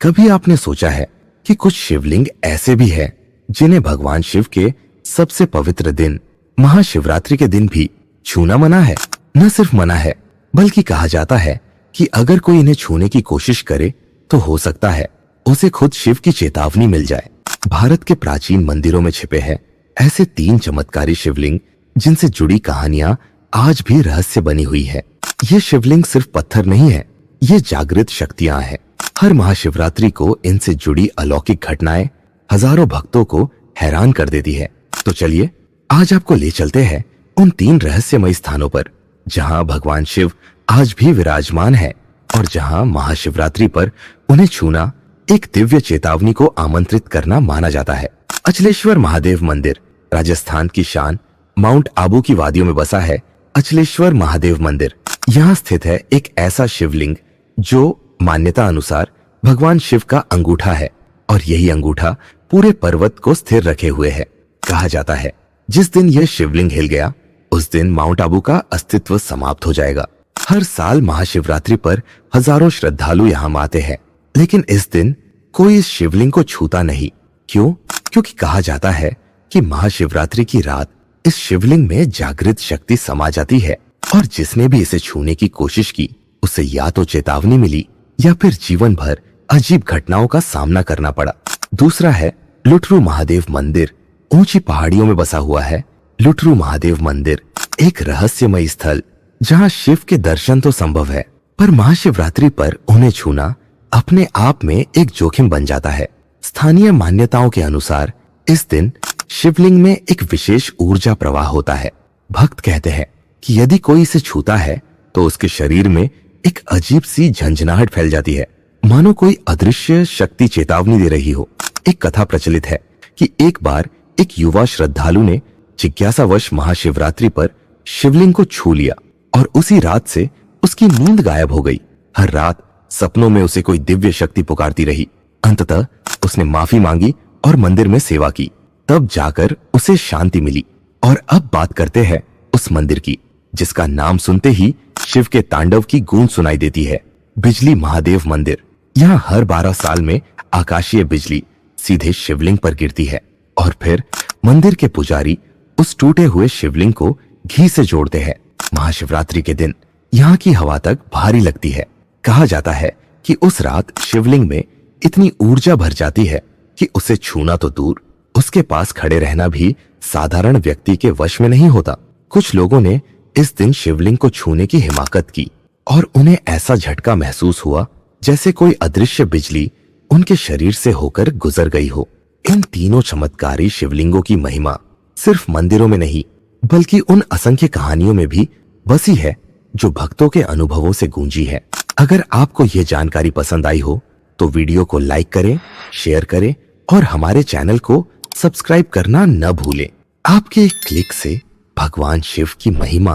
कभी आपने सोचा है कि कुछ शिवलिंग ऐसे भी है जिन्हें भगवान शिव के सबसे पवित्र दिन महाशिवरात्रि के दिन भी छूना मना है? न सिर्फ मना है, बल्कि कहा जाता है कि अगर कोई इन्हें छूने की कोशिश करे तो हो सकता है उसे खुद शिव की चेतावनी मिल जाए। भारत के प्राचीन मंदिरों में छिपे हैं ऐसे 3 चमत्कारी शिवलिंग जिनसे जुड़ी कहानियां आज भी रहस्य बनी हुई है। ये शिवलिंग सिर्फ पत्थर नहीं है, ये जागृत शक्तियां हैं। हर महाशिवरात्रि को इनसे जुड़ी अलौकिक घटनाएं हजारों भक्तों को हैरान कर देती है। तो चलिए आज आपको ले चलते हैं उन 3 रहस्यमय स्थानों पर जहां भगवान शिव आज भी विराजमान है और जहां महाशिवरात्रि पर उन्हें छूना एक दिव्य चेतावनी को आमंत्रित करना माना जाता है। अचलेश्वर महादेव मंदिर राजस्थान की शान माउंट आबू की वादियों में बसा है। अचलेश्वर महादेव मंदिर यहाँ स्थित है एक ऐसा शिवलिंग जो मान्यता अनुसार भगवान शिव का अंगूठा है और यही अंगूठा पूरे पर्वत को स्थिर रखे हुए है। कहा जाता है जिस दिन यह शिवलिंग हिल गया उस दिन माउंट आबू का अस्तित्व समाप्त हो जाएगा। हर साल महाशिवरात्रि पर हजारों श्रद्धालु यहाँ आते हैं, लेकिन इस दिन कोई इस शिवलिंग को छूता नहीं। क्यों? क्योंकि कहा जाता है कि महाशिवरात्रि की रात इस शिवलिंग में जागृत शक्ति समा जाती है और जिसने भी इसे छूने की कोशिश की उसे या तो चेतावनी मिली या फिर जीवन भर अजीब घटनाओं का सामना करना पड़ा। दूसरा है लुटरू महादेव मंदिर। ऊंची पहाड़ियों में बसा हुआ है लुटरू महादेव मंदिर, एक रहस्यमय स्थल जहां शिव के दर्शन तो संभव है पर महाशिवरात्रि पर उन्हें छूना अपने आप में एक जोखिम बन जाता है। स्थानीय मान्यताओं के अनुसार इस दिन शिवलिंग में एक विशेष ऊर्जा प्रवाह होता है। भक्त कहते हैं कि यदि कोई इसे छूता है तो उसके शरीर में एक अजीब सी झंझनाहट फैल जाती है, मानो कोई अदृश्य शक्ति चेतावनी दे रही हो। एक कथा प्रचलित है कि एक बार एक युवा श्रद्धालु ने जिज्ञासावश महाशिवरात्रि पर शिवलिंग को छू लिया और उसी रात से उसकी नींद गायब हो गई। हर रात सपनों में उसे कोई दिव्य शक्ति पुकारती रही। अंततः उसने माफी मांगी और मंदिर में सेवा की, तब जाकर उसे शांति मिली। और अब बात करते हैं उस मंदिर की जिसका नाम सुनते ही शिव के तांडव की गूंज सुनाई देती है, बिजली महादेव मंदिर। यहाँ हर 12 साल में आकाशीय बिजली सीधे शिवलिंग पर गिरती है और फिर मंदिर के पुजारी उस टूटे हुए शिवलिंग को घी से जोड़ते हैं। महाशिवरात्रि के दिन यहाँ की हवा तक भारी लगती है। कहा जाता है कि उस रात शिवलिंग में इतनी ऊर्जा भर जाती है कि उसे छूना तो दूर, उसके पास खड़े रहना भी साधारण व्यक्ति के वश में नहीं होता। कुछ लोगों ने इस दिन शिवलिंग को छूने की हिमाकत की और उन्हें ऐसा झटका महसूस हुआ जैसे कोई अदृश्य बिजली उनके शरीर से होकर गुजर गई हो। इन तीनों चमत्कारी शिवलिंगों की महिमा सिर्फ मंदिरों में नहीं बल्कि उन असंख्य कहानियों में भी बसी है जो भक्तों के अनुभवों से गूंजी है। अगर आपको ये जानकारी पसंद आई हो तो वीडियो को लाइक करें, शेयर करें और हमारे चैनल को सब्सक्राइब करना न भूलें। आपके एक क्लिक से भगवान शिव की महिमा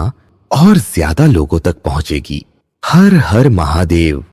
और ज्यादा लोगों तक पहुंचेगी। हर हर महादेव।